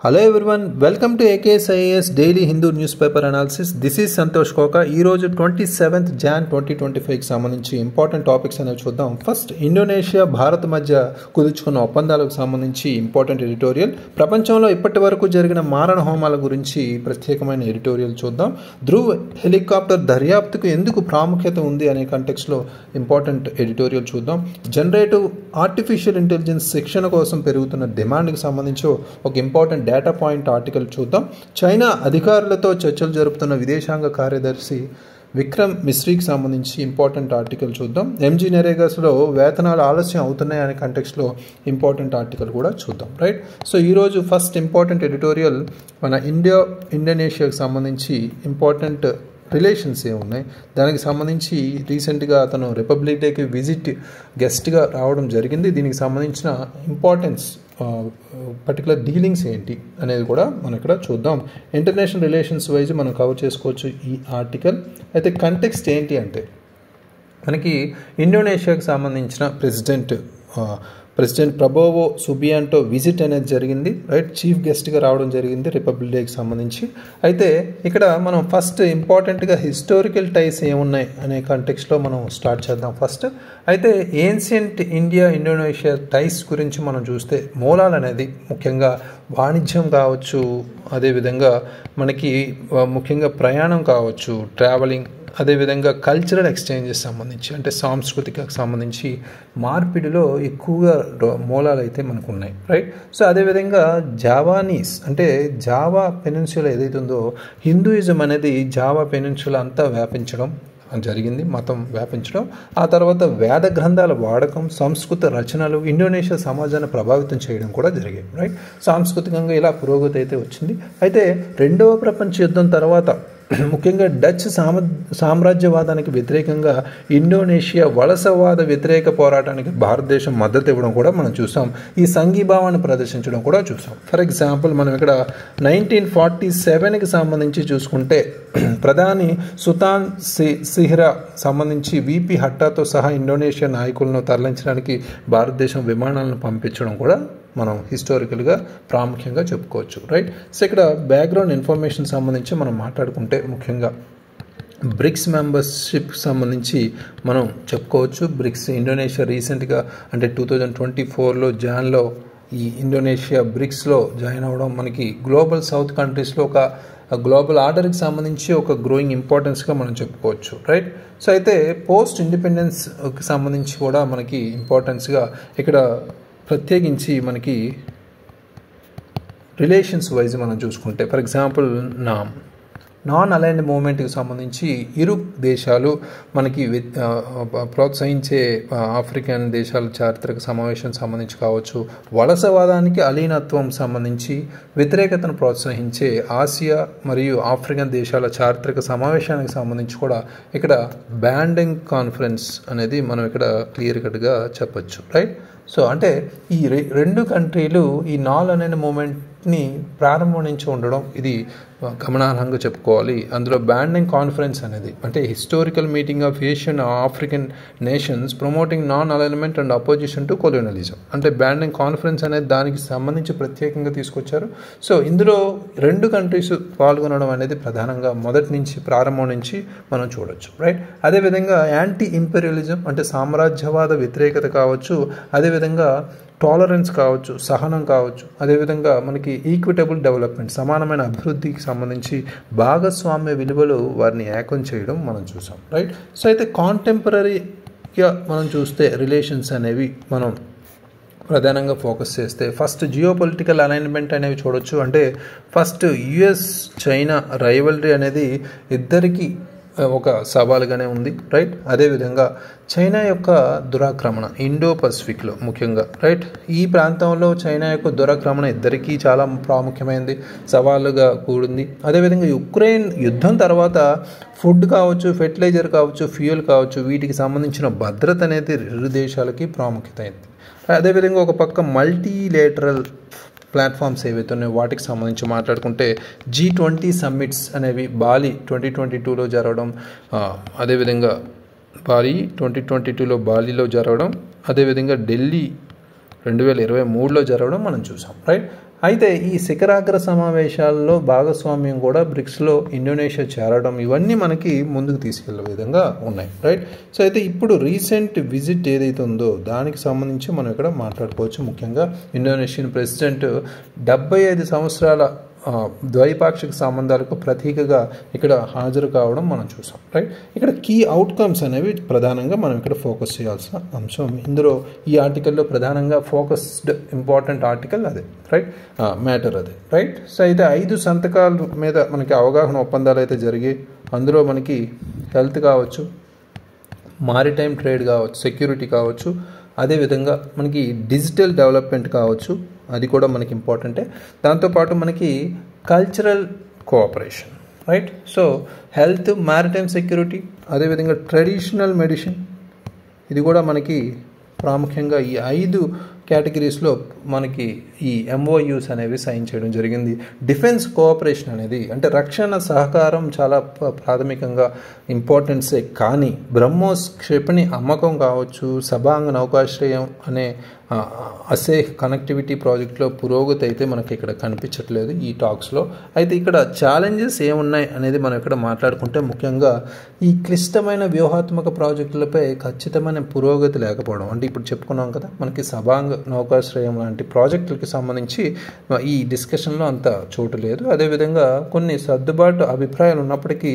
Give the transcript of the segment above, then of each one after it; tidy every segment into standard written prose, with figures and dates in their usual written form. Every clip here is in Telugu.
Hello everyone, welcome to AKSIAS Daily Hindu Newspaper Analysis. This is Santosh Koka. ఈ రోజు 27th Jan 2025 కి సంబంధించి ఇంపార్టెంట్ టాపిక్స్ అనేవి చూద్దాం. ఫస్ట్, ఇండోనేషియా భారత్ మధ్య కుదుర్చుకున్న ఒప్పందాలకు సంబంధించి ఇంపార్టెంట్ ఎడిటోరియల్. ప్రపంచంలో ఇప్పటి వరకు జరిగిన మారణ హోమాల గురించి ప్రత్యేకమైన ఎడిటోరియల్ చూద్దాం. ధ్రువ్ హెలికాప్టర్ దర్యాప్తుకు ఎందుకు ప్రాముఖ్యత ఉంది అనే కంటెక్స్లో ఇంపార్టెంట్ ఎడిటోరియల్ చూద్దాం. జనరేటివ్ ఆర్టిఫిషియల్ ఇంటెలిజెన్స్ శిక్షణ కోసం పెరుగుతున్న డిమాండ్కి సంబంధించి ఒక ఇంపార్టెంట్ డేటా పాయింట్ ఆర్టికల్ చూద్దాం. చైనా అధికారులతో చర్చలు జరుపుతున్న విదేశాంగ కార్యదర్శి విక్రమ్ మిశ్రీకి సంబంధించి ఇంపార్టెంట్ ఆర్టికల్ చూద్దాం. ఎంజీ నరేగాస్లో వేతనాలు ఆలస్యం అవుతున్నాయి అనే కంటెక్స్లో ఇంపార్టెంట్ ఆర్టికల్ కూడా చూద్దాం. రైట్. సో ఈరోజు ఫస్ట్ ఇంపార్టెంట్ ఎడిటోరియల్ మన ఇండోనేషియాకి సంబంధించి ఇంపార్టెంట్ రిలేషన్స్ ఏమున్నాయి, దానికి సంబంధించి రీసెంట్గా అతను రిపబ్లిక్ డేకి విజిట్ గెస్ట్గా రావడం జరిగింది. దీనికి సంబంధించిన ఇంపార్టెన్స్, పర్టికులర్ డీలింగ్స్ ఏంటి అనేది కూడా మనం ఇక్కడ చూద్దాం. ఇంటర్నేషనల్ రిలేషన్స్ వైజ్ మనం కవర్ చేసుకోవచ్చు ఈ ఆర్టికల్. అయితే కంటెక్స్ట్ ఏంటి అంటే, మనకి ఇండోనేషియాకి సంబంధించిన ప్రెసిడెంట్ ప్రబోవో సుబియాంటో విజిట్ అనేది జరిగింది. రైట్. చీఫ్ గెస్ట్గా రావడం జరిగింది రిపబ్లిక్ డేకి సంబంధించి. అయితే ఇక్కడ మనం ఫస్ట్ ఇంపార్టెంట్గా హిస్టారికల్ టైస్ ఏమున్నాయి అనే కంటెక్స్లో మనం స్టార్ట్ చేద్దాం ఫస్ట్. అయితే ఏన్షియంట్ ఇండియా ఇండోనేషియా టైస్ గురించి మనం చూస్తే మూలాలు అనేది ముఖ్యంగా వాణిజ్యం కావచ్చు, అదేవిధంగా మనకి ముఖ్యంగా ప్రయాణం కావచ్చు, ట్రావెలింగ్, అదేవిధంగా కల్చరల్ ఎక్స్చేంజెస్ సంబంధించి అంటే సాంస్కృతికకు సంబంధించి మార్పిడిలో ఎక్కువగా మూలాలు అయితే మనకు ఉన్నాయి. రైట్. సో అదేవిధంగా జావానీస్ అంటే జావా పెనిన్సులా ఏదైతే ఉందో, హిందూయిజం అనేది జావా పెనిన్సులా అంతా వ్యాపించడం జరిగింది, మతం వ్యాపించడం. ఆ తర్వాత వేద గ్రంథాల వాడకం, సంస్కృత రచనలు ఇండోనేషియా సమాజాన్ని ప్రభావితం చేయడం కూడా జరిగాయి. రైట్. సాంస్కృతికంగా ఇలా పురోగతి అయితే వచ్చింది. అయితే రెండవ ప్రపంచ యుద్ధం తర్వాత ముఖ్యంగా డచ్ సామ్రాజ్యవాదానికి వ్యతిరేకంగా ఇండోనేషియా వలసవాద వ్యతిరేక పోరాటానికి భారతదేశం మద్దతు ఇవ్వడం కూడా మనం చూసాం. ఈ సంఘీభావాన్ని ప్రదర్శించడం కూడా చూసాం. ఫర్ ఎగ్జాంపుల్ మనం ఇక్కడ 1947కి సంబంధించి చూసుకుంటే ప్రధాని సుల్తాన్ సిహ్రా సంబంధించి విపి హట్టాతో సహా ఇండోనేషియా నాయకులను తరలించడానికి భారతదేశం విమానాలను పంపించడం కూడా మనం హిస్టారికల్గా ప్రాముఖ్యంగా చెప్పుకోవచ్చు. రైట్. సో ఇక్కడ బ్యాక్గ్రౌండ్ ఇన్ఫర్మేషన్ సంబంధించి మనం మాట్లాడుకుంటే ముఖ్యంగా బ్రిక్స్ మెంబర్షిప్ సంబంధించి మనం చెప్పుకోవచ్చు. బ్రిక్స్ ఇండోనేషియా రీసెంట్గా అంటే 2024లో జాన్లో ఈ ఇండోనేషియా బ్రిక్స్లో జాయిన్ అవ్వడం మనకి గ్లోబల్ సౌత్ కంట్రీస్లో ఒక గ్లోబల్ ఆర్డర్కి సంబంధించి ఒక గ్రోయింగ్ ఇంపార్టెన్స్గా మనం చెప్పుకోవచ్చు. రైట్. సో అయితే పోస్ట్ ఇండిపెండెన్స్కి సంబంధించి కూడా మనకి ఇంపార్టెన్స్గా ఇక్కడ ప్రత్యేకించి మనకి రిలేషన్స్ వైజ్ మనం చూసుకుంటే, ఫర్ ఎగ్జాంపుల్ నాన్ అలైన్డ్ మూవ్మెంట్కి సంబంధించి ఇరు దేశాలు మనకి ప్రోత్సహించే ఆఫ్రికన్ దేశాల చారిత్రక సమావేశం సంబంధించి కావచ్చు, వలసవాదానికి అలీనత్వం సంబంధించి వ్యతిరేకతను ప్రోత్సహించే ఆసియా మరియు ఆఫ్రికన్ దేశాల చారిత్రక సమావేశానికి సంబంధించి కూడా ఇక్కడ బ్యాండింగ్ కాన్ఫరెన్స్ అనేది మనం ఇక్కడ క్లియర్ కట్గా చెప్పచ్చు. రైట్. సో అంటే ఈ రెండు కంట్రీలు ఈ నాన్ అలైన్డ్ మూవ్మెంట్ని ప్రారంభం నుంచి ఉండడం ఇది గమనార్హంగా చెప్పుకోవాలి. అందులో బ్యాండింగ్ కాన్ఫరెన్స్ అనేది అంటే historical meeting of Asian African nations promoting non alignment and opposition to colonialism అంటే బ్యాండింగ్ కాన్ఫరెన్స్ అనేది దానికి సంబంధించి ప్రత్యేకంగా తీసుకొచ్చారు. సో ఇందులో రెండు కంట్రీస్ పాల్గొనడం అనేది ప్రధానంగా మొదటి నుంచి ప్రారంభం నుంచి మనం చూడొచ్చు. రైట్. అదేవిధంగా యాంటీ ఇంపీరియలిజం అంటే సామ్రాజ్యవాద వ్యతిరేకత కావచ్చు, అదేవిధంగా టాలరెన్స్ కావచ్చు, సహనం కావచ్చు, అదేవిధంగా మనకి ఈక్విటబుల్ డెవలప్మెంట్ సమానమైన అభివృద్ధికి సంబంధించి భాగస్వామ్య విలువలు వారిని ఏకం చేయడం మనం చూసాం. రైట్. సో అయితే కాంటెంపరీగా మనం చూస్తే రిలేషన్స్ అనేవి మనం ప్రధానంగా ఫోకస్ చేస్తే ఫస్ట్ జియోపొలిటికల్ అలైన్మెంట్ అనేవి చూడొచ్చు. అంటే ఫస్ట్ యుఎస్ చైనా రైవల్రీ అనేది ఇద్దరికి ఒక సవాలుగానే ఉంది. రైట్. అదేవిధంగా చైనా యొక్క దురాక్రమణ ఇండో పసిఫిక్లో ముఖ్యంగా. రైట్. ఈ ప్రాంతంలో చైనా యొక్క దురాక్రమణ ఇద్దరికీ చాలా ప్రాముఖ్యమైనది, సవాలుగా కూడింది. అదేవిధంగా యుక్రెయిన్ యుద్ధం తర్వాత ఫుడ్ కావచ్చు, ఫెర్టిలైజర్ కావచ్చు, ఫ్యూయల్ కావచ్చు, వీటికి సంబంధించిన భద్రత అనేది ఇరు దేశాలకి ప్రాముఖ్యత అయింది. అదేవిధంగా ఒక పక్క మల్టీలేటరల్ ప్లాట్ఫామ్స్ ఏవైతే ఉన్నాయో వాటికి సంబంధించి మాట్లాడుకుంటే G20 సమ్మిట్స్ అనేవి బాలి 2022లో జరగడం, అదేవిధంగా బాలి 2022లో బాలీలో జరగడం, అదేవిధంగా ఢిల్లీ 2023లో జరగడం మనం చూసాం. రైట్. అయితే ఈ శిఖరాగ్ర సమావేశాల్లో భాగస్వామ్యం కూడా బ్రిక్స్లో ఇండోనేషియా చేరడం ఇవన్నీ మనకి ముందుకు తీసుకెళ్లే విధంగా ఉన్నాయి, రైట్. సో అయితే ఇప్పుడు రీసెంట్ విజిట్ ఏదైతే ఉందో దానికి సంబంధించి మనం ఇక్కడ మాట్లాడుకోవచ్చు. ముఖ్యంగా ఇండోనేషియన్ ప్రెసిడెంట్ 75 సంవత్సరాల ద్వైపాక్షిక సంబంధాలకు ప్రతీకగా ఇక్కడ హాజరు కావడం మనం చూసాం, రైట్. ఇక్కడ కీ అవుట్కమ్స్ అనేవి ప్రధానంగా మనం ఇక్కడ ఫోకస్ చేయాల్సిన అంశం. ఇందులో ఈ ఆర్టికల్లో ప్రధానంగా ఫోకస్డ్ ఇంపార్టెంట్ ఆర్టికల్ అదే, రైట్, మ్యాటర్ అదే, రైట్. సో అయితే 5 సంతకాల మీద మనకి అవగాహన ఒప్పందాలు అయితే జరిగాయి. అందులో మనకి హెల్త్ కావచ్చు, మారిటైమ్ ట్రేడ్ కావచ్చు, సెక్యూరిటీ కావచ్చు, అదేవిధంగా మనకి డిజిటల్ డెవలప్మెంట్ కావచ్చు, అది కూడా మనకి ఇంపార్టెంటే. దాంతోపాటు మనకి cultural cooperation, right. So health, maritime security, అదేవిధంగా ట్రెడిషనల్ మెడిసిన్, ఇది కూడా మనకి ప్రాముఖ్యంగా ఈ 5 కేటగిరీస్లో మనకి ఈ ఎంఓయూస్ అనేవి సైన్ చేయడం జరిగింది. డిఫెన్స్ కోఆపరేషన్ అనేది అంటే రక్షణ సహకారం చాలా ప్రాథమికంగా ఇంపార్టెన్సే, కానీ బ్రహ్మోస్ క్షిపణి అమ్మకం కావచ్చు, సబాంగ్ నౌకాశ్రయం అనే అసేహ్ కనెక్టివిటీ ప్రాజెక్ట్లో పురోగతి అయితే మనకి ఇక్కడ కనిపించట్లేదు ఈ టాక్స్లో. అయితే ఇక్కడ ఛాలెంజెస్ ఏమున్నాయి అనేది మనం ఇక్కడ మాట్లాడుకుంటే ముఖ్యంగా ఈ క్లిష్టమైన వ్యూహాత్మక ప్రాజెక్టులపై ఖచ్చితమైన పురోగతి లేకపోవడం. అంటే ఇప్పుడు చెప్పుకున్నాం కదా, మనకి సబాంగ్ నౌకాశ్రయం లాంటి ప్రాజెక్టులకి సంబంధించి ఈ డిస్కషన్లో అంత చోటు లేదు. అదేవిధంగా కొన్ని సర్దుబాటు అభిప్రాయాలు ఉన్నప్పటికీ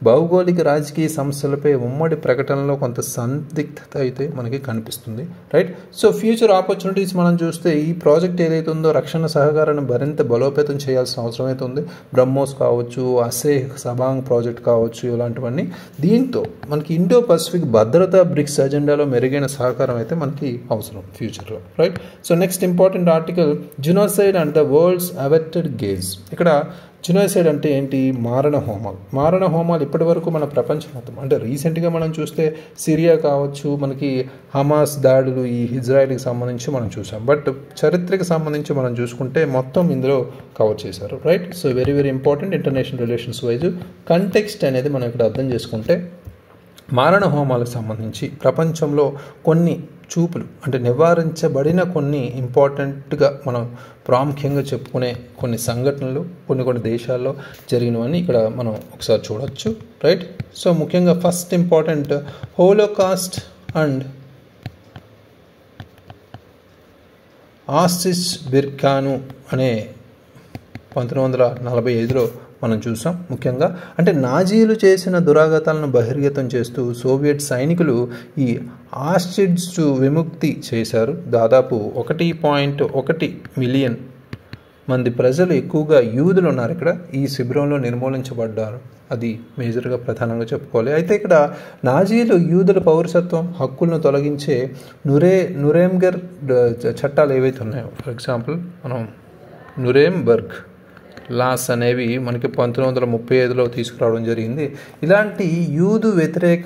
భౌగోళిక రాజకీయ సమస్యలపై ఉమ్మడి ప్రకటనలో కొంత సందిగ్ధత అయితే మనకి కనిపిస్తుంది, రైట్. సో ఫ్యూచర్ ఆపర్చునిటీస్ మనం చూస్తే ఈ ప్రాజెక్ట్ ఏదైతే ఉందో రక్షణ సహకారాన్ని మరింత బలోపేతం చేయాల్సిన అవసరం అయితే ఉంది. బ్రహ్మోస్ కావచ్చు, అసేహ్ సబాంగ్ ప్రాజెక్ట్ కావచ్చు, ఇలాంటివన్నీ. దీంతో మనకి ఇండో పసిఫిక్ భద్రత బ్రిక్స్ అజెండాలో మెరుగైన సహకారం అయితే మనకి అవసరం ఫ్యూచర్లో, right. So next important article genocide and the world's averted gaze. ఇక్కడ జినోసైడ్ అంటే ఏంటి? మారణ హోమాలు ఇప్పటి వరకు మన ప్రపంచం మొత్తం అంటే రీసెంట్గా మనం చూస్తే సిరియా కావచ్చు, మనకి హమాస్ దాడులు, ఈ ఇజ్రాయెల్కి సంబంధించి మనం చూసాం. బట్ చరిత్రకు సంబంధించి మనం చూసుకుంటే మొత్తం ఇందులో కవర్ చేశారు, right. So very very important international relations wise context అనేది మనం ఇక్కడ అర్థం చేసుకుంటే మారణ హోమాలకు సంబంధించి ప్రపంచంలో కొన్ని చూపులు అంటే నివారించబడిన కొన్ని ఇంపార్టెంట్గా మనం ప్రాముఖ్యంగా చెప్పుకునే కొన్ని సంఘటనలు కొన్ని దేశాల్లో జరిగినవన్నీ ఇక్కడ మనం ఒకసారి చూడొచ్చు, రైట్. సో ముఖ్యంగా ఫస్ట్ ఇంపార్టెంట్ హోలోకాస్ట్ అండ్ ఆసిస్బిర్కాను అనే 1945లో మనం చూసాం. ముఖ్యంగా అంటే నాజీలు చేసిన దురాఘాతాలను బహిర్గతం చేస్తూ సోవియట్ సైనికులు ఈ ఆస్టిడ్స్ విముక్తి చేశారు. దాదాపు 1.1 మిలియన్ మంది ప్రజలు, ఎక్కువగా యూదులు ఉన్నారు ఇక్కడ, ఈ శిబిరంలో నిర్మూలించబడ్డారు. అది మేజర్గా ప్రధానంగా చెప్పుకోవాలి. అయితే ఇక్కడ నాజీలు యూదుల పౌరసత్వం హక్కులను తొలగించే నురేంబర్గ్ చట్టాలు ఏవైతే ఉన్నాయో, ఫర్ ఎగ్జాంపుల్ మనం నురేంబర్గ్ లాస్ అనేవి మనకి 1935లో తీసుకురావడం జరిగింది. ఇలాంటి యూదు వ్యతిరేక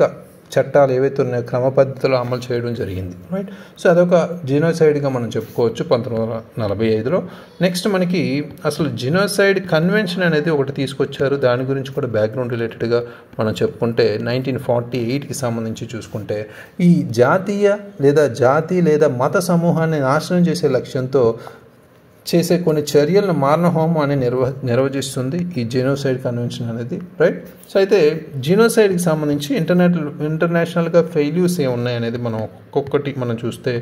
చట్టాలు ఏవైతే ఉన్నాయో క్రమ పద్ధతిలో అమలు చేయడం జరిగింది, రైట్. సో అదొక జినోసైడ్గా మనం చెప్పుకోవచ్చు 1945లో. నెక్స్ట్ మనకి అసలు జినోసైడ్ కన్వెన్షన్ అనేది ఒకటి తీసుకొచ్చారు. దాని గురించి కూడా బ్యాక్గ్రౌండ్ రిలేటెడ్గా మనం చెప్పుకుంటే 1948కి సంబంధించి చూసుకుంటే ఈ జాతి లేదా మత సమూహాన్ని నాశనం చేసే లక్ష్యంతో చేసే కొన్ని చర్యలను మారణ హోమం అని నిర్వచిస్తుంది ఈ జీనోసైడ్ కన్వెన్షన్ అనేది, రైట్. సో అయితే జీనోసైడ్కి సంబంధించి ఇంటర్నేషనల్గా ఫెయిల్యూర్స్ ఏమున్నాయి అనేది మనం ఒక్కొక్కటి మనం చూస్తే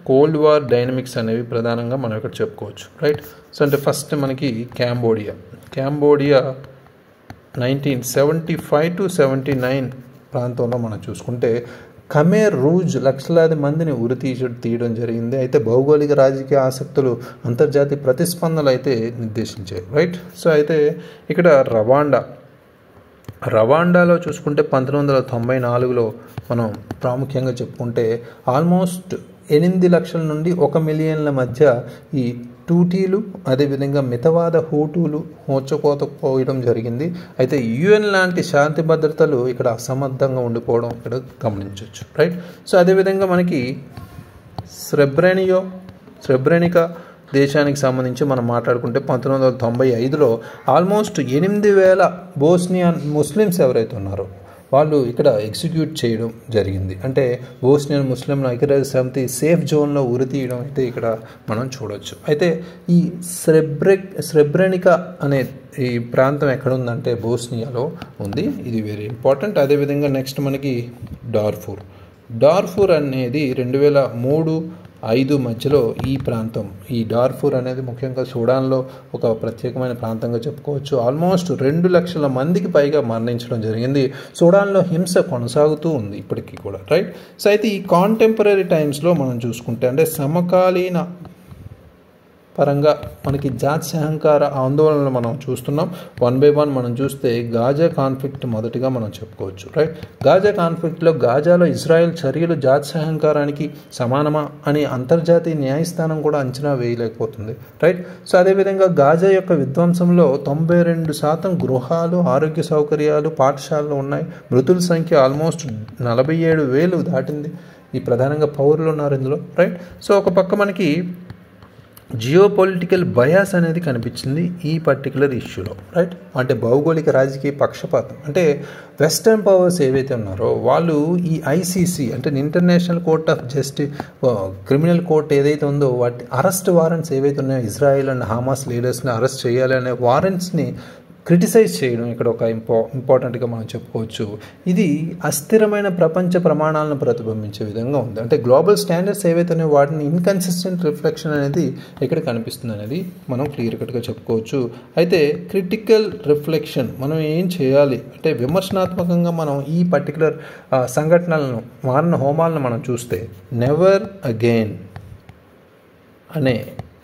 కోల్డ్ వార్ డైనమిక్స్ అనేవి ప్రధానంగా మనం ఇక్కడ చెప్పుకోవచ్చు, రైట్. సో అంటే ఫస్ట్ మనకి కాంబోడియా 1975 to 79 ప్రాంతంలో మనం చూసుకుంటే ఖమేర్ రూజ్ లక్షలాది మందిని తీయడం జరిగింది. అయితే భౌగోళిక రాజకీయ ఆసక్తులు అంతర్జాతీయ ప్రతిస్పందనలు అయితే నిర్దేశించాయి, రైట్. సో అయితే ఇక్కడ రవాండాలో చూసుకుంటే 1994లో మనం ప్రాముఖ్యంగా చెప్పుకుంటే ఆల్మోస్ట్ 8 లక్షల నుండి 1 మిలియన్ల మధ్య ఈ టూటీలు, అదేవిధంగా మితవాద హూటూలు హోచకోత పోయడం జరిగింది. అయితే యుఎన్ లాంటి శాంతి భద్రతలు ఇక్కడ అసమర్థంగా ఉండిపోవడం ఇక్కడ గమనించవచ్చు, రైట్. సో అదేవిధంగా మనకి స్రెబ్రెనికా దేశానికి సంబంధించి మనం మాట్లాడుకుంటే 1995లో ఆల్మోస్ట్ 8,000 బోస్నియన్ ముస్లిమ్స్ ఎవరైతే ఉన్నారో వాళ్ళు ఇక్కడ ఎగ్జిక్యూట్ చేయడం జరిగింది. అంటే బోస్నియన్ ముస్లింల ఐక్యరాజ్య సమితి సేఫ్ జోన్లో ఉరి తీయడం అయితే ఇక్కడ మనం చూడవచ్చు. అయితే ఈ స్రెబ్రెనికా అనే ఈ ప్రాంతం ఎక్కడ ఉందంటే బోస్నియాలో ఉంది. ఇది వెరీ ఇంపార్టెంట్. అదేవిధంగా నెక్స్ట్ మనకి డార్ఫూర్ అనేది 2003-05 మధ్యలో ఈ ప్రాంతం, ఈ డార్ఫూర్ అనేది ముఖ్యంగా సూడాన్లో ఒక ప్రత్యేకమైన ప్రాంతంగా చెప్పుకోవచ్చు. ఆల్మోస్ట్ 2 లక్షల మందికి పైగా మరణించడం జరిగింది. సూడాన్లో హింస కొనసాగుతూ ఉంది ఇప్పటికీ కూడా, రైట్. సో అయితే ఈ కాంటెంపరీ టైమ్స్లో మనం చూసుకుంటే అంటే సమకాలీన పరంగా మనకి జాత్యహంకార ఆందోళనలు మనం చూస్తున్నాం. 1 by 1 మనం చూస్తే గాజా కాన్ఫ్లిక్ట్ మొదటిగా మనం చెప్పుకోవచ్చు, రైట్. గాజా కాన్ఫ్లిక్ట్లో గాజాలో ఇజ్రాయెల్ చర్యలు జాత్యహంకారానికి సమానమా అని అంతర్జాతీయ న్యాయస్థానం కూడా అంచనా వేయలేకపోతుంది, రైట్. సో అదేవిధంగా గాజా యొక్క విధ్వంసంలో 92% గృహాలు, ఆరోగ్య సౌకర్యాలు, పాఠశాలలు ఉన్నాయి. మృతుల సంఖ్య ఆల్మోస్ట్ 47,000 దాటింది. ఈ ప్రధానంగా పౌరులు ఉన్నారు ఇందులో, రైట్. సో ఒక పక్క మనకి జియోపొలిటికల్ బయాస్ అనేది కనిపించింది ఈ పర్టికులర్ ఇష్యూలో, రైట్. అంటే భౌగోళిక రాజకీయ పక్షపాతం. అంటే వెస్టర్న్ పవర్స్ ఏవైతే ఉన్నారో వాళ్ళు ఈ ఐసీసీ అంటే international court of justice criminal court ఏదైతే ఉందో వాటి అరెస్ట్ వారెంట్స్ ఏవైతే ఉన్నాయో ఇజ్రాయెల్ అండ్ హమాస్ లీడర్స్ని అరెస్ట్ చేయాలి అనే వారెంట్స్ని క్రిటిసైజ్ చేయడం ఇక్కడ ఒక ఇంపార్టెంట్గా మనం చెప్పుకోవచ్చు. ఇది అస్థిరమైన ప్రపంచ ప్రమాణాలను ప్రతిబింబించే విధంగా ఉంది. అంటే గ్లోబల్ స్టాండర్డ్స్ ఏవైతే ఉన్నాయో వాటిని ఇన్కన్సిస్టెంట్ రిఫ్లెక్షన్ అనేది ఇక్కడ కనిపిస్తుంది అనేది మనం క్లియర్ కట్గా చెప్పుకోవచ్చు. అయితే క్రిటికల్ రిఫ్లెక్షన్ మనం ఏం చేయాలి అంటే విమర్శనాత్మకంగా మనం ఈ పర్టికులర్ సంఘటనలను, మారణ హోమాలను మనం చూస్తే నెవర్ అగైన్ అనే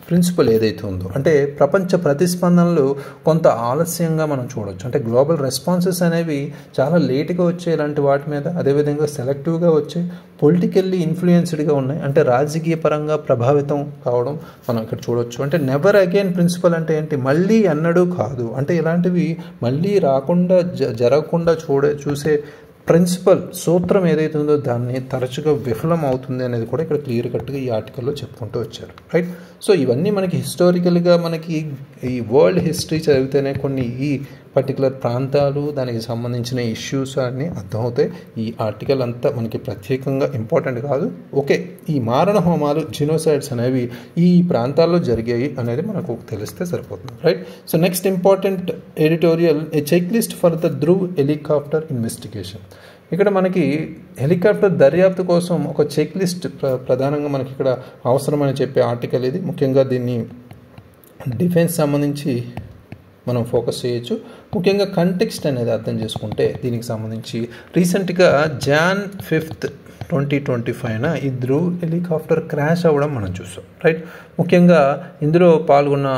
ప్రిన్సిపల్ ఏదైతే ఉందో అంటే ప్రపంచ ప్రతిస్పందనలు కొంత ఆలస్యంగా మనం చూడవచ్చు. అంటే గ్లోబల్ రెస్పాన్సెస్ అనేవి చాలా లేట్గా వచ్చే ఇలాంటి వాటి మీద, అదేవిధంగా సెలెక్టివ్గా వచ్చే, పొలిటికల్లీ ఇన్ఫ్లుయెన్స్డ్గా ఉన్నాయి. అంటే రాజకీయ పరంగా ప్రభావితం కావడం మనం ఇక్కడ చూడవచ్చు. అంటే నెవర్ అగైన్ ప్రిన్సిపల్ అంటే ఏంటి? మళ్ళీ అన్నడూ కాదు. అంటే ఇలాంటివి మళ్ళీ రాకుండా జరగకుండా చూసే ప్రిన్సిపల్ సూత్రం ఏదైతే ఉందో దాన్ని తరచుగా విఫలం అవుతుంది అనేది కూడా ఇక్కడ క్లియర్ కట్గా ఈ ఆర్టికల్లో చెప్పుకుంటూ వచ్చారు, రైట్. సో ఇవన్నీ మనకి హిస్టారికల్గా మనకి ఈ వరల్డ్ హిస్టరీ చదివితేనే కొన్ని ఈ పర్టికులర్ ప్రాంతాలు దానికి సంబంధించిన ఇష్యూస్ అన్నీ అర్థమవుతాయి. ఈ ఆర్టికల్ అంతా మనకి ప్రత్యేకంగా ఇంపార్టెంట్ కాదు. ఓకే, ఈ మారణ హోమాలు, జినోసైడ్స్ అనేవి ఈ ప్రాంతాల్లో జరిగాయి అనేది మనకు తెలిస్తే సరిపోతుంది, right. So next important editorial, a checklist for the Dhruv helicopter investigation. ఇక్కడ మనకి హెలికాప్టర్ దర్యాప్తు కోసం ఒక చెక్ లిస్ట్ ప్రధానంగా మనకి ఇక్కడ అవసరమని చెప్పే ఆర్టికల్ ఇది. ముఖ్యంగా దీన్ని డిఫెన్స్ సంబంధించి మనం ఫోకస్ చేయొచ్చు. ముఖ్యంగా కంటెక్స్ట్ అనేది అర్థం చేసుకుంటే దీనికి సంబంధించి రీసెంట్గా Jan 5, 2025 ఈ ధ్రువ్ హెలికాప్టర్ క్రాష్ అవ్వడం మనం చూసాం, రైట్. ముఖ్యంగా ఇందులో పాల్గొన్న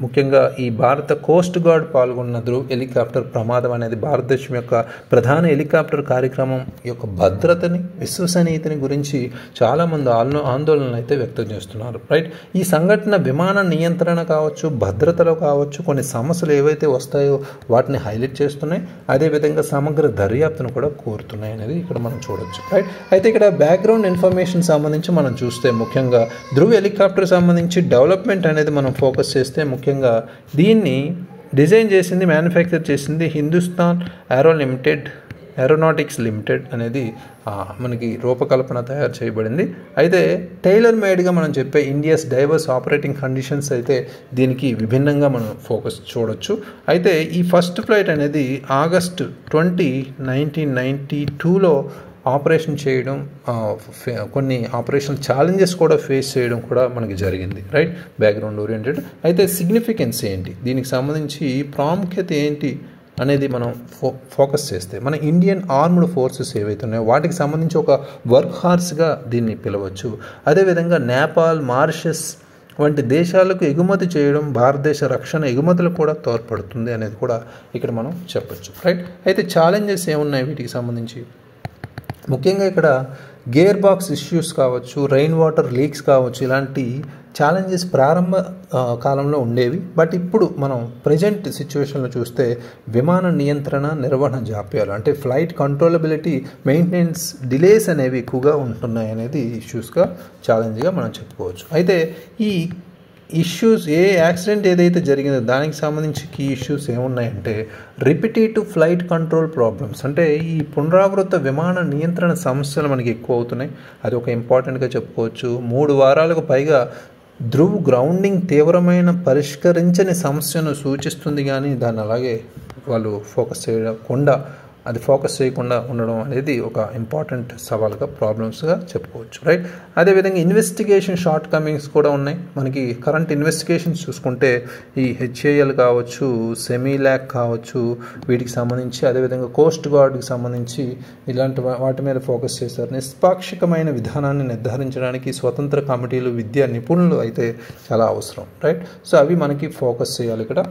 ముఖ్యంగా ఈ భారత కోస్ట్ గార్డ్ పాల్గొన్న ధ్రువ్ హెలికాప్టర్ ప్రమాదం అనేది భారతదేశం యొక్క ప్రధాన హెలికాప్టర్ కార్యక్రమం యొక్క భద్రతని, విశ్వసనీయతని గురించి చాలామంది ఆందోళనలు అయితే వ్యక్తం చేస్తున్నారు, రైట్. ఈ సంఘటన విమాన నియంత్రణ కావచ్చు, భద్రతలో కావచ్చు, కొన్ని సమస్యలు ఏవైతే వస్తాయో వాటిని హైలైట్ చేస్తున్నాయి. అదేవిధంగా సమగ్ర దర్యాప్తును కూడా కోరుతున్నాయి అనేది ఇక్కడ మనం చూడొచ్చు, రైట్. అయితే ఇక్కడ బ్యాక్గ్రౌండ్ ఇన్ఫర్మేషన్ సంబంధించి మనం చూస్తే ముఖ్యంగా ధ్రువ్ హెలికాప్టర్ సంబంధించి డెవలప్మెంట్ అనేది మనం ఫోకస్ చేస్తే ముఖ్యంగా దీన్ని డిజైన్ చేసింది, మ్యానుఫ్యాక్చర్ చేసింది హిందుస్థాన్ ఏరోనాటిక్స్ లిమిటెడ్ అనేది మనకి రూపకల్పన తయారు చేయబడింది. అయితే టైలర్ మేడ్గా మనం చెప్పే ఇండియాస్ డైవర్స్ ఆపరేటింగ్ కండిషన్స్ అయితే దీనికి విభిన్నంగా మనం ఫోకస్ చూడొచ్చు. అయితే ఈ ఫస్ట్ ఫ్లైట్ అనేది August 20, 1992లో ఆపరేషన్ చేయడం, కొన్ని ఆపరేషన్ ఛాలెంజెస్ కూడా ఫేస్ చేయడం కూడా మనకి జరిగింది, రైట్. Background oriented. అయితే సిగ్నిఫికెన్స్ ఏంటి, దీనికి సంబంధించి ప్రాముఖ్యత ఏంటి అనేది మనం ఫోకస్ చేస్తే మన ఇండియన్ ఆర్మ్డ్ ఫోర్సెస్ ఏవైతే ఉన్నాయో వాటికి సంబంధించి ఒక వర్క్ హార్స్గా దీన్ని పిలవచ్చు. అదేవిధంగా నేపాల్, మారిషస్ వంటి దేశాలకు ఎగుమతి చేయడం భారతదేశ రక్షణ ఎగుమతులకు కూడా తోడ్పడుతుంది అనేది కూడా ఇక్కడ మనం చెప్పచ్చు, రైట్. అయితే ఛాలెంజెస్ ఏమున్నాయి వీటికి సంబంధించి? ముఖ్యంగా ఇక్కడ గేర్ బాక్స్ ఇష్యూస్ కావచ్చు, రెయిన్ వాటర్ లీక్స్ కావచ్చు, ఇలాంటి ఛాలెంజెస్ ప్రారంభ కాలంలో ఉండేవి. బట్ ఇప్పుడు మనం ప్రజెంట్ సిచ్యువేషన్లో చూస్తే విమాన నియంత్రణ, నిర్వహణ జాప్యాలు అంటే ఫ్లైట్ కంట్రోలబిలిటీ, మెయింటెనెన్స్ డిలేస్ అనేవి ఎక్కువగా ఉంటున్నాయి అనేది ఇష్యూస్గా, ఛాలెంజ్గా మనం చెప్పుకోవచ్చు. అయితే ఈ ఇష్యూస్, ఏ యాక్సిడెంట్ ఏదైతే జరిగిందో దానికి సంబంధించి కీ ఇష్యూస్ ఏమున్నాయంటే రిపిటేటివ్ ఫ్లైట్ కంట్రోల్ ప్రాబ్లమ్స్, అంటే ఈ పునరావృత విమాన నియంత్రణ సమస్యలు మనకి ఎక్కువ అవుతున్నాయి. అది ఒక ఇంపార్టెంట్గా చెప్పుకోవచ్చు. 3 వారాలకు పైగా ధ్రువ్ గ్రౌండింగ్ తీవ్రమైన పరిష్కరించని సమస్యను సూచిస్తుంది, కానీ దాన్ని అలాగే వాళ్ళు ఫోకస్ చేయకుండా ఉండడం అనేది ఒక ఇంపార్టెంట్ సవాల్గా, ప్రాబ్లమ్స్గా చెప్పుకోవచ్చు, రైట్. అదేవిధంగా ఇన్వెస్టిగేషన్ షార్ట్ కమింగ్స్ కూడా ఉన్నాయి. మనకి కరెంట్ ఇన్వెస్టిగేషన్స్ చూసుకుంటే ఈ హెచ్ఏఎల్ కావచ్చు, సెమీలాక్ కావచ్చు, వీటికి సంబంధించి, అదేవిధంగా కోస్ట్ గార్డ్కి సంబంధించి ఇలాంటి వాటి మీద ఫోకస్ చేశారు. నిష్పాక్షికమైన విధానాన్ని నిర్ధారించడానికి స్వతంత్ర కమిటీలు, విద్యా నిపుణులు అయితే చాలా అవసరం, రైట్. సో అవి మనకి ఫోకస్ చేయాలి. ఇక్కడ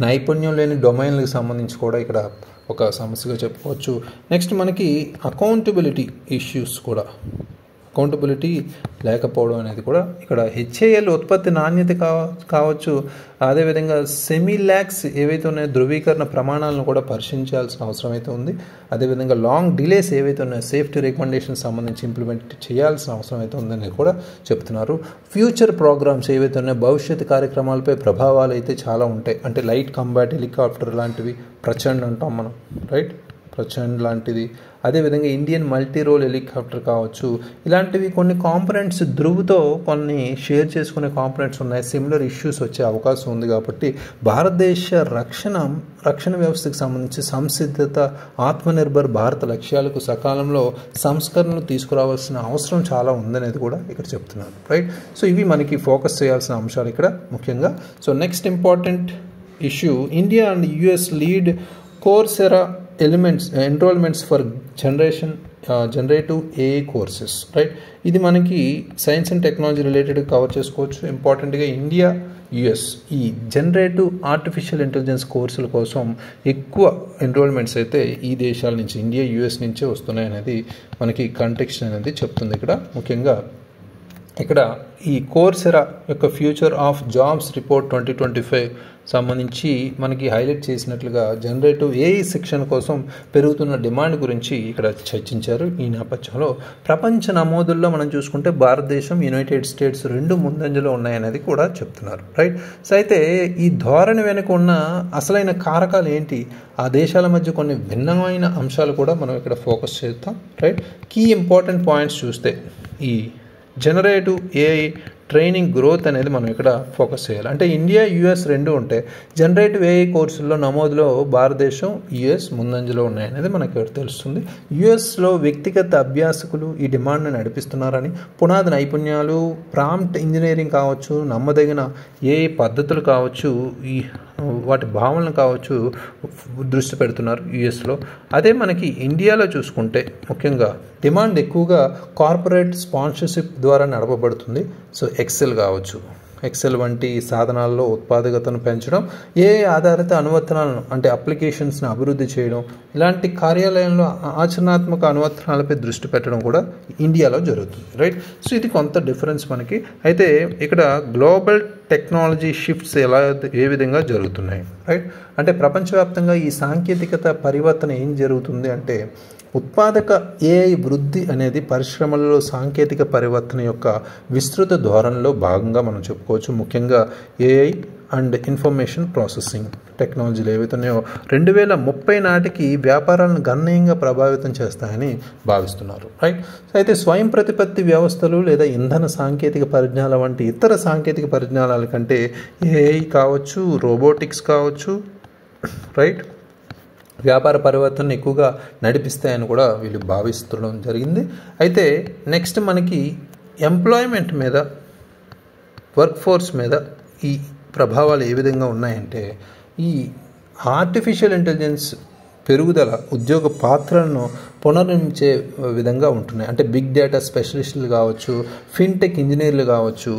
నైపుణ్యం లేని డొమైన్లకు సంబంధించి కూడా ఇక్కడ ఒక సమస్యగా చెప్పుకోవచ్చు. నెక్స్ట్ మనకి అకౌంటబిలిటీ ఇష్యూస్ కూడా, అకౌంటబిలిటీ లేకపోవడం అనేది కూడా ఇక్కడ హెచ్ఏఎల్ ఉత్పత్తి నాణ్యత కావచ్చు, అదేవిధంగా సెమీలాక్స్ ఏవైతే ఉన్నాయో ధృవీకరణ ప్రమాణాలను కూడా పరిశీలించాల్సిన అవసరం అయితే ఉంది. అదేవిధంగా లాంగ్ డిలేస్ ఏవైతే ఉన్నాయో సేఫ్టీ రికమెండేషన్ సంబంధించి ఇంప్లిమెంట్ చేయాల్సిన అవసరం అయితే ఉందని కూడా చెప్తున్నారు. ఫ్యూచర్ ప్రోగ్రామ్స్ ఏవైతే ఉన్నాయో భవిష్యత్ కార్యక్రమాలపై ప్రభావాలు అయితే చాలా ఉంటాయి. అంటే లైట్ కంబాట్ హెలికాప్టర్ లాంటివి, ప్రచండ్ అంటాం మనం, రైట్, ప్రచండ్ లాంటిది, అదేవిధంగా ఇండియన్ మల్టీ రోల్ హెలికాప్టర్ కావచ్చు. ఇలాంటివి కొన్ని కాంపోనెంట్స్ ధ్రువ్తో కొన్ని షేర్ చేసుకునే కాంపోనెంట్స్ ఉన్నాయి. సిమిలర్ ఇష్యూస్ వచ్చే అవకాశం ఉంది. కాబట్టి భారతదేశ రక్షణ వ్యవస్థకు సంబంధించి సంసిద్ధత, ఆత్మనిర్భర్ భారత్ లక్ష్యాలకు సకాలంలో సంస్కరణలు తీసుకురావాల్సిన అవసరం చాలా ఉందనేది కూడా ఇక్కడ చెప్తున్నారు, రైట్. సో ఇవి మనకి ఫోకస్ చేయాల్సిన అంశాలు ఇక్కడ ముఖ్యంగా. So next important issue, India and US lead Coursera enrolments for generative AI courses, right. ఇది మనకి science and technology related cover చేసుకోవచ్చు. ఇంపార్టెంట్గా ఇండియా, యుఎస్ ఈ జనరేటివ్ ఆర్టిఫిషియల్ ఇంటెలిజెన్స్ కోర్సుల కోసం ఎక్కువ ఎన్రోల్మెంట్స్ అయితే ఈ దేశాల నుంచి, ఇండియా, యుఎస్ నుంచే వస్తున్నాయి అనేది మనకి కాంటెక్స్ట్ అనేది చెప్తుంది. ఇక్కడ ముఖ్యంగా ఇక్కడ ఈ కోర్సెరా యొక్క ఫ్యూచర్ ఆఫ్ జాబ్స్ రిపోర్ట్ 2025 సంబంధించి మనకి హైలైట్ చేసినట్లుగా జనరేటివ్ ఏఐ శిక్షణ కోసం పెరుగుతున్న డిమాండ్ గురించి ఇక్కడ చర్చించారు. ఈ నేపథ్యంలో ప్రపంచ నమోదుల్లో మనం చూసుకుంటే భారతదేశం, యునైటెడ్ స్టేట్స్ రెండు ముందంజలో ఉన్నాయనేది కూడా చెప్తున్నారు, రైట్. సో అయితే ఈ ధోరణి వెనుక ఉన్న అసలైన కారకాలు ఏంటి, ఆ దేశాల మధ్య కొన్ని భిన్నమైన అంశాలు కూడా మనం ఇక్కడ ఫోకస్ చేస్తాం, రైట్. కీ ఇంపార్టెంట్ పాయింట్స్ చూస్తే ఈ జనరేటివ్ ఏఐ ట్రైనింగ్ గ్రోత్ అనేది మనం ఇక్కడ ఫోకస్ చేయాలి. అంటే ఇండియా, యుఎస్ రెండు ఉంటే జనరేటివ్ ఏఐ కోర్సుల్లో నమోదులో భారతదేశం, యుఎస్ ముందంజలో ఉన్నాయనేది మనకి ఇక్కడ తెలుస్తుంది. యుఎస్లో వ్యక్తిగత అభ్యాసకులు ఈ డిమాండ్ని నడిపిస్తున్నారని, పునాది నైపుణ్యాలు, ప్రాంప్ట్ ఇంజనీరింగ్ కావచ్చు, నమ్మదగిన ఏఐ పద్ధతులు కావచ్చు, ఈ వాటి భావనలు కావచ్చు దృష్టి పెడుతున్నారు యుఎస్లో. అదే మనకి ఇండియాలో చూసుకుంటే ముఖ్యంగా డిమాండ్ ఎక్కువగా కార్పొరేట్ స్పాన్సర్షిప్ ద్వారా నడపబడుతుంది. సో ఎక్సెల్ కావచ్చు, ఎక్సెల్ వంటి సాధనాల్లో ఉత్పాదకతను పెంచడం, ఏఐ ఆధారిత అనువర్తనాలను అంటే అప్లికేషన్స్ని అభివృద్ధి చేయడం, ఇలాంటి కార్యాలయంలో ఆచరణాత్మక అనువర్తనాలపై దృష్టి పెట్టడం కూడా ఇండియాలో జరుగుతుంది, రైట్. సో ఇది కొంత డిఫరెన్స్ మనకి. అయితే ఇక్కడ గ్లోబల్ టెక్నాలజీ షిఫ్ట్స్ ఏ విధంగా జరుగుతున్నాయి, రైట్. అంటే ప్రపంచవ్యాప్తంగా ఈ సాంకేతికత పరివర్తన ఏం జరుగుతుంది అంటే ఉత్పాదక ఏఐ వృద్ధి అనేది పరిశ్రమలలో సాంకేతిక పరివర్తన యొక్క విస్తృత ధోరణిలో భాగంగా మనం చెప్పుకోవచ్చు. ముఖ్యంగా ఏఐ అండ్ ఇన్ఫర్మేషన్ ప్రాసెసింగ్ టెక్నాలజీలు ఏవైతున్నాయో 2030 నాటికి వ్యాపారాలను గణనీయంగా ప్రభావితం చేస్తాయని భావిస్తున్నారు, రైట్. అయితే స్వయం ప్రతిపత్తి వ్యవస్థలు లేదా ఇంధన సాంకేతిక పరిజ్ఞానాల వంటి ఇతర సాంకేతిక పరిజ్ఞానాల కంటే ఏఐ కావచ్చు, రోబోటిక్స్ కావచ్చు, రైట్, వ్యాపార పరివర్తనను ఎక్కువగా నడిపిస్తాయని కూడా వీళ్ళు భావిస్తుండడం జరిగింది. అయితే నెక్స్ట్ మనకి ఎంప్లాయ్మెంట్ మీద, వర్క్ ఫోర్స్ మీద ఈ ప్రభావాలు ఏ విధంగా ఉన్నాయంటే ఈ ఆర్టిఫిషియల్ ఇంటెలిజెన్స్ పెరుగుదల ఉద్యోగ పాత్రలను పునర్నిర్మించే విధంగా ఉంటున్నాయి. అంటే బిగ్ డేటా స్పెషలిస్టులు కావచ్చు, ఫిన్టెక్ ఇంజనీర్లు కావచ్చు,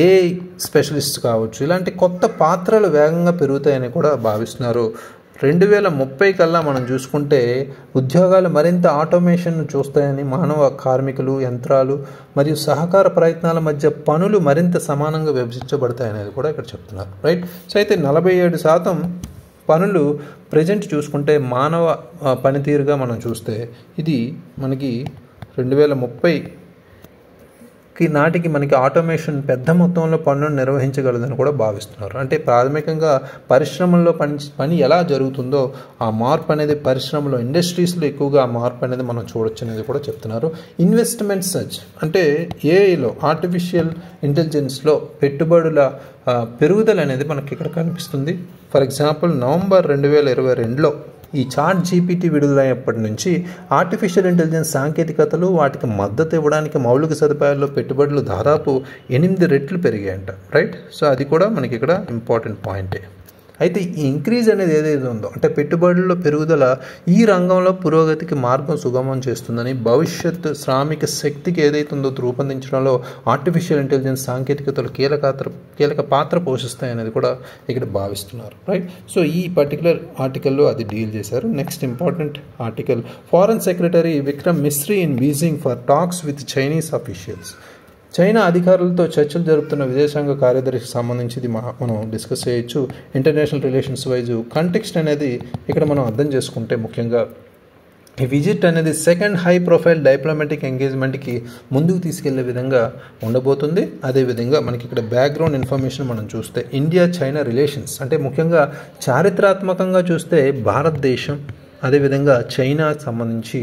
ఏఐ స్పెషలిస్ట్ కావచ్చు, ఇలాంటి కొత్త పాత్రలు వేగంగా పెరుగుతాయని కూడా భావిస్తున్నారు. 2030 కల్లా మనం చూసుకుంటే ఉద్యోగాలు మరింత ఆటోమేషన్ చూస్తాయని, మానవ కార్మికులు, యంత్రాలు మరియు సహకార ప్రయత్నాల మధ్య పనులు మరింత సమానంగా విభజించబడతాయనేది కూడా ఇక్కడ చెప్తున్నారు, రైట్. సో అయితే 47% పనులు ప్రజెంట్ చూసుకుంటే మానవ పనితీరుగా మనం చూస్తే ఇది మనకి 2030 నాటికి మనకి ఆటోమేషన్ పెద్ద మొత్తంలో పనులను నిర్వహించగలదని కూడా భావిస్తున్నారు. అంటే ప్రాథమికంగా పరిశ్రమల్లో పని ఎలా జరుగుతుందో ఆ మార్పు అనేది పరిశ్రమలో ఇండస్ట్రీస్లో ఎక్కువగా ఆ మార్పు అనేది మనం చూడొచ్చు అనేది కూడా చెప్తున్నారు. ఇన్వెస్ట్మెంట్ సర్చ్ అంటే ఏఐలో ఆర్టిఫిషియల్ ఇంటెలిజెన్స్లో పెట్టుబడుల పెరుగుదల అనేది మనకి ఇక్కడ కనిపిస్తుంది. ఫర్ ఎగ్జాంపుల్ నవంబర్ 2022లో ఈ చాట్ జీపీటీ విడుదలైనప్పటి నుంచి ఆర్టిఫిషియల్ ఇంటెలిజెన్స్ సాంకేతికతలు వాటికి మద్దతు ఇవ్వడానికి మౌలిక సదుపాయాల్లో పెట్టుబడులు దాదాపు 8 రెట్లు పెరిగాయంట. రైట్. సో అది కూడా మనకి ఇక్కడ ఇంపార్టెంట్ పాయింటే. అయితే ఈ ఇంక్రీజ్ అనేది ఏదైతే ఉందో అంటే పెట్టుబడుల్లో పెరుగుదల ఈ రంగంలో పురోగతికి మార్గం సుగమం చేస్తుందని, భవిష్యత్ శ్రామిక శక్తికి ఏదైతే ఉందో రూపొందించడంలో ఆర్టిఫిషియల్ ఇంటెలిజెన్స్ సాంకేతికతలు కీలక పాత్ర పోషిస్తాయి అనేది కూడా ఇక్కడ భావిస్తున్నారు. రైట్. సో ఈ పర్టికులర్ ఆర్టికల్లో అది డీల్ చేశారు. Next important article, foreign secretary Vikram Misri in Beijing for tax with Chinese officials. China అధికారులతో చర్చలు జరుపుతున్న విదేశాంగ కార్యదర్శికి సంబంధించి ఇది మనం డిస్కస్ చేయొచ్చు. ఇంటర్నేషనల్ రిలేషన్స్ వైజ్ కంటెక్స్ట్ అనేది ఇక్కడ మనం అర్థం చేసుకుంటే ముఖ్యంగా ఈ విజిట్ అనేది సెకండ్ హై ప్రొఫైల్ డిప్లొమాటిక్ ఎంగేజ్మెంట్కి ముందుకు తీసుకెళ్లే విధంగా ఉండబోతుంది. అదేవిధంగా మనకి ఇక్కడ బ్యాక్గ్రౌండ్ ఇన్ఫర్మేషన్ మనం చూస్తే ఇండియా చైనా రిలేషన్స్ అంటే ముఖ్యంగా చారిత్రాత్మకంగా చూస్తే భారతదేశం అదేవిధంగా చైనాకు సంబంధించి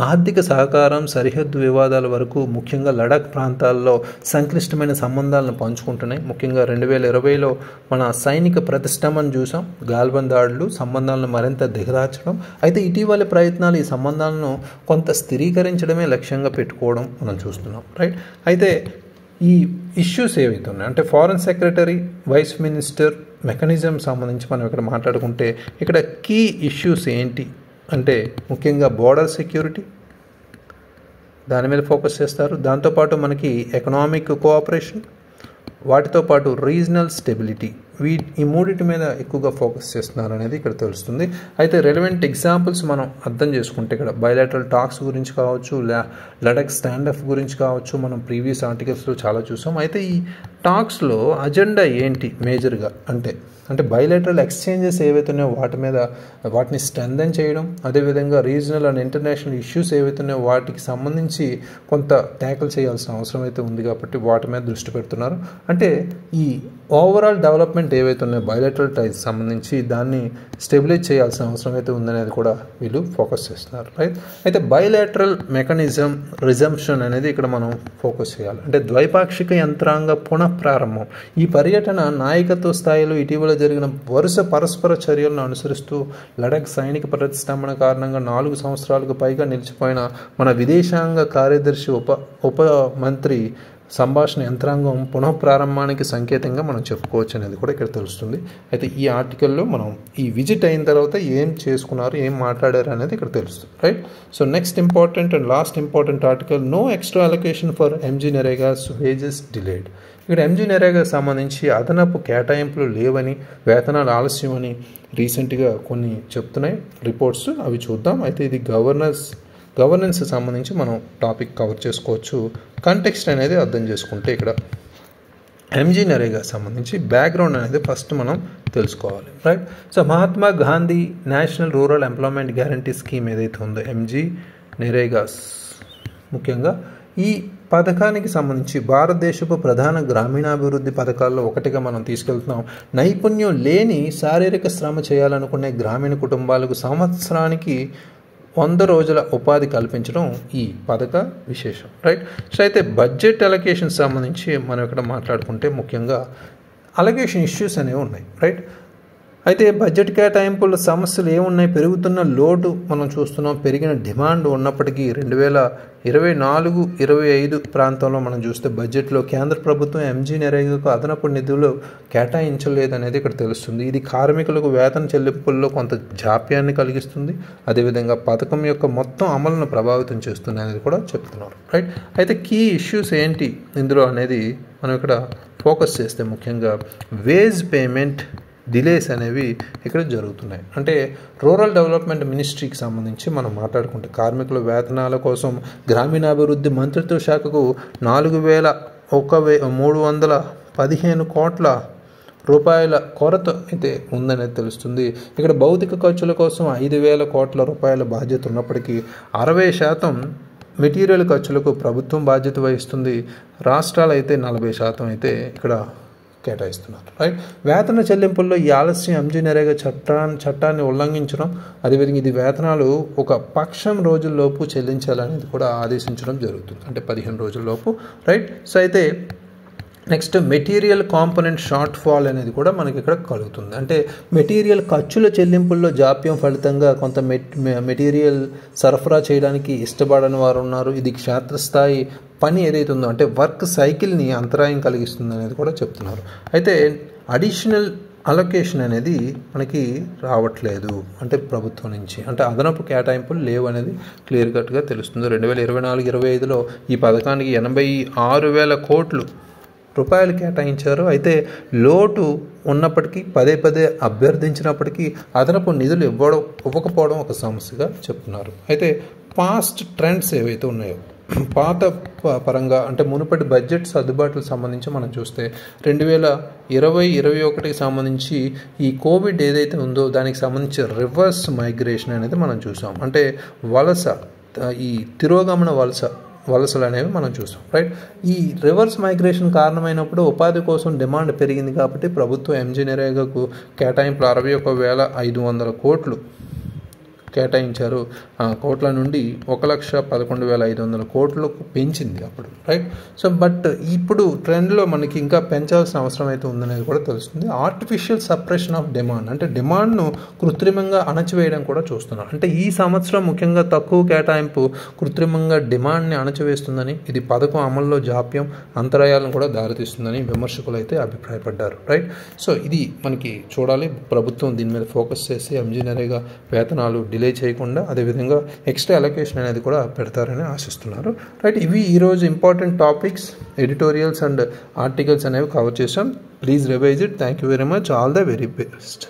ఆర్థిక సహకారం, సరిహద్దు వివాదాల వరకు ముఖ్యంగా లడాక్ ప్రాంతాల్లో సంక్లిష్టమైన సంబంధాలను పంచుకుంటున్నాయి. ముఖ్యంగా 2020లో మన సైనిక ప్రతిష్టంభన చూసాం, గాల్వన్ దాడులు సంబంధాలను మరింత దిగదార్చడం. అయితే ఇటీవలి ప్రయత్నాలు ఈ సంబంధాలను కొంత స్థిరీకరించడమే లక్ష్యంగా పెట్టుకోవడం మనం చూస్తున్నాం. రైట్. అయితే ఈ ఇష్యూస్ ఏవైతే ఉన్నాయి అంటే foreign secretary, vice minister mechanism సంబంధించి మనం ఇక్కడ మాట్లాడుకుంటే ఇక్కడ కీ ఇష్యూస్ ఏంటి అంటే ముఖ్యంగా బోర్డర్ సెక్యూరిటీ దాని మీద ఫోకస్ చేస్తారు. దాంతోపాటు మనకి ఎకనామిక్ కోఆపరేషన్, వాటితో పాటు రీజనల్ స్టెబిలిటీ, ఈ మూడింటి మీద ఎక్కువగా ఫోకస్ చేస్తున్నారు అనేది ఇక్కడ తెలుస్తుంది. అయితే రెలవెంట్ ఎగ్జాంపుల్స్ మనం అర్థం చేసుకుంటే ఇక్కడ బయలాటరల్ టాక్స్ గురించి కావచ్చు, లడాక్ స్టాండప్ గురించి కావచ్చు, మనం ప్రీవియస్ ఆర్టికల్స్లో చాలా చూసాం. అయితే ఈ టాక్స్లో అజెండా ఏంటి మేజర్గా అంటే బయలాటరల్ ఎక్స్చేంజెస్ ఏవైతే ఉన్నాయో వాటిని స్ట్రెంథెన్ చేయడం, అదేవిధంగా రీజనల్ అండ్ ఇంటర్నేషనల్ ఇష్యూస్ ఏవైతే ఉన్నాయో వాటికి సంబంధించి కొంత ట్యాకిల్ చేయాల్సిన అవసరం అయితే ఉంది కాబట్టి వాటి మీద దృష్టి పెడుతున్నారు. అంటే ఈ ఓవరాల్ డెవలప్మెంట్ ఏవైతే ఉన్నాయో బయలాటరల్ టైస్ సంబంధించి దాన్ని స్టెబిలైజ్ చేయాల్సిన అవసరం అయితే ఉందనేది కూడా వీళ్ళు ఫోకస్ చేస్తున్నారు. రైట్. అయితే బయలాటరల్ మెకానిజం రిజంప్షన్ అనేది ఇక్కడ మనం ఫోకస్ చేయాలి. అంటే ద్వైపాక్షిక యంత్రాంగ పునఃప్రారంభం. ఈ పర్యటన నాయకత్వ స్థాయిలో ఇటీవల జరిగిన వరుస పరస్పర చర్యలను అనుసరిస్తూ లడాక్ సైనిక ప్రతిష్టంభన కారణంగా 4 సంవత్సరాలకు పైగా నిలిచిపోయిన మన విదేశాంగ కార్యదర్శి ఉప మంత్రి సంభాషణ యంత్రాంగం పునఃప్రారంభానికి సంకేతంగా మనం చెప్పుకోవచ్చు అనేది కూడా ఇక్కడ తెలుస్తుంది. అయితే ఈ ఆర్టికల్లో మనం ఈ విజిట్ అయిన తర్వాత ఏం చేసుకున్నారు, ఏం మాట్లాడారు అనేది ఇక్కడ తెలుస్తుంది. Right. So next important and last important article, no extra allocation for MG NREGA's wages delayed. ఇక్కడ ఎంజీ నరేగా సంబంధించి అదనపు కేటాయింపులు లేవని, వేతనాలు ఆలస్యమని రీసెంట్గా కొన్ని చెప్తున్నాయి రిపోర్ట్స్, అవి చూద్దాం. అయితే ఇది గవర్నెన్స్ సంబంధించి మనం టాపిక్ కవర్ చేసుకోవచ్చు. కంటెక్స్ట్ అనేది అర్థం చేసుకుంటే ఇక్కడ ఎంజీ నరేగా సంబంధించి బ్యాక్గ్రౌండ్ అనేది ఫస్ట్ మనం తెలుసుకోవాలి. Right. So Mahatma Gandhi national rural employment guarantee scheme ఏదైతే ఉందో ఎంజీ నరేగాస్, ముఖ్యంగా ఈ పథకానికి సంబంధించి భారతదేశపు ప్రధాన గ్రామీణాభివృద్ధి పథకాల్లో ఒకటిగా మనం తీసుకెళ్తున్నాం. నైపుణ్యం లేని శారీరక శ్రమ చేయాలనుకునే గ్రామీణ కుటుంబాలకు సంవత్సరానికి 100 రోజుల ఉపాధి కల్పించడం ఈ పథక విశేషం. రైట్. సో అయితే బడ్జెట్ అలొకేషన్ సంబంధించి మనం ఇక్కడ మాట్లాడుకుంటే ముఖ్యంగా అలొకేషన్ ఇష్యూస్ అనేవి ఉన్నాయి. రైట్. అయితే బడ్జెట్ కేటాయింపుల సమస్యలు ఏమున్నాయి, పెరుగుతున్న లోటు మనం చూస్తున్నాం, పెరిగిన డిమాండ్ ఉన్నప్పటికీ 2024-25 ప్రాంతంలో మనం చూస్తే బడ్జెట్లో కేంద్ర ప్రభుత్వం ఎంజీ నరేగాకు అదనపు నిధులు కేటాయించలేదనేది ఇక్కడ తెలుస్తుంది. ఇది కార్మికులకు వేతన చెల్లింపుల్లో కొంత జాప్యాన్ని కలిగిస్తుంది, అదేవిధంగా పథకం యొక్క మొత్తం అమలును ప్రభావితం చేస్తుంది అనేది కూడా చెప్తున్నారు. రైట్. అయితే కీ ఇష్యూస్ ఏంటి ఇందులో అనేది మనం ఇక్కడ ఫోకస్ చేస్తే ముఖ్యంగా వేజ్ పేమెంట్ డిలేస్ అనేవి ఇక్కడ జరుగుతున్నాయి. అంటే రూరల్ డెవలప్మెంట్ మినిస్ట్రీకి సంబంధించి మనం మాట్లాడుకుంటే కార్మికుల వేతనాల కోసం గ్రామీణాభివృద్ధి మంత్రిత్వ శాఖకు 4,315 కోట్ల రూపాయల కొరత అయితే ఉందనేది తెలుస్తుంది. ఇక్కడ భౌతిక ఖర్చుల కోసం 5,000 కోట్ల రూపాయల బాధ్యత ఉన్నప్పటికీ 60% మెటీరియల్ ఖర్చులకు ప్రభుత్వం బాధ్యత వహిస్తుంది. రాష్ట్రాలు అయితే 40% అయితే ఇక్కడ కేటాయిస్తున్నారు. రైట్. వేతన చెల్లింపుల్లో ఈ ఆలస్యం ఎంజీనరేగా చట్టాన్ని ఉల్లంఘించడం, అదేవిధంగా ఇది వేతనాలు ఒక పక్షం రోజుల్లోపు చెల్లించాలనేది కూడా ఆదేశించడం జరుగుతుంది. అంటే 15 రోజుల్లోపు. రైట్. సో అయితే next material component short fall అనేది కూడా మనకి ఇక్కడ కలుగుతుంది. అంటే మెటీరియల్ ఖర్చుల చెల్లింపుల్లో జాప్యం ఫలితంగా కొంత మెటీరియల్ సరఫరా చేయడానికి ఇష్టపడని వారు ఉన్నారు. ఇది క్షేత్రస్థాయి పని ఏదైతే ఉందో అంటే వర్క్ సైకిల్ని అంతరాయం కలిగిస్తుంది అనేది కూడా చెప్తున్నారు. అయితే అడిషనల్ అలొకేషన్ అనేది మనకి రావట్లేదు అంటే ప్రభుత్వం నుంచి, అంటే అదనపు కేటాయింపులు లేవు అనేది క్లియర్ కట్గా తెలుస్తుంది. 2024-25లో ఈ పథకానికి 86,000 కోట్లు రూపాయలు కేటాయించారు. అయితే లోటు ఉన్నప్పటికీ పదే అభ్యర్థించినప్పటికీ అదనపు నిధులు ఇవ్వకపోవడం ఒక సమస్యగా చెప్తున్నారు. అయితే పాస్ట్ ట్రెండ్స్ ఏవైతే ఉన్నాయో పాత పరంగా అంటే మునుపటి బడ్జెట్ సర్దుబాట్లకు సంబంధించి మనం చూస్తే 2020-21కి సంబంధించి ఈ కోవిడ్ ఏదైతే ఉందో దానికి సంబంధించి రివర్స్ మైగ్రేషన్ అనేది మనం చూసాం. అంటే ఈ తిరోగమన వలసలు అనేవి మనం చూసాం. రైట్. ఈ రివర్స్ మైగ్రేషన్ కారణమైనప్పుడు ఉపాధి కోసం డిమాండ్ పెరిగింది కాబట్టి ప్రభుత్వం ఎంజీనరేగాకు కేటాయింపులు 61,500 కోట్లు కేటాయించారు. ఆ కోట్ల నుండి 1,11,500 కోట్లకు పెంచింది అప్పుడు. రైట్. సో బట్ ఇప్పుడు ట్రెండ్లో మనకి ఇంకా పెంచాల్సిన అవసరం అయితే ఉందనేది కూడా తెలుస్తుంది. ఆర్టిఫిషియల్ సప్రెషన్ ఆఫ్ డిమాండ్ అంటే డిమాండ్ను కృత్రిమంగా అణచివేయడం కూడా చూస్తున్నారు. అంటే ఈ సంవత్సరం ముఖ్యంగా తక్కువ కేటాయింపు కృత్రిమంగా డిమాండ్ని అణచివేస్తుందని, ఇది పథకం అమల్లో జాప్యం అంతరాయాలను కూడా దారితీస్తుందని విమర్శకులు అయితే అభిప్రాయపడ్డారు. రైట్. సో ఇది మనకి చూడాలి. ప్రభుత్వం దీని మీద ఫోకస్ చేసి ఎంజీనరేగా వేతనాలు డిలే చేయకుండా అదేవిధంగా ఎక్స్ట్రా అలొకేషన్ అనేది కూడా పెడతారని ఆశిస్తున్నారు. రైట్. ఇవి ఈరోజు important topics, editorials and articles అనేవి కవర్ చేసాం. Please revise it. Thank you very much. All the very best.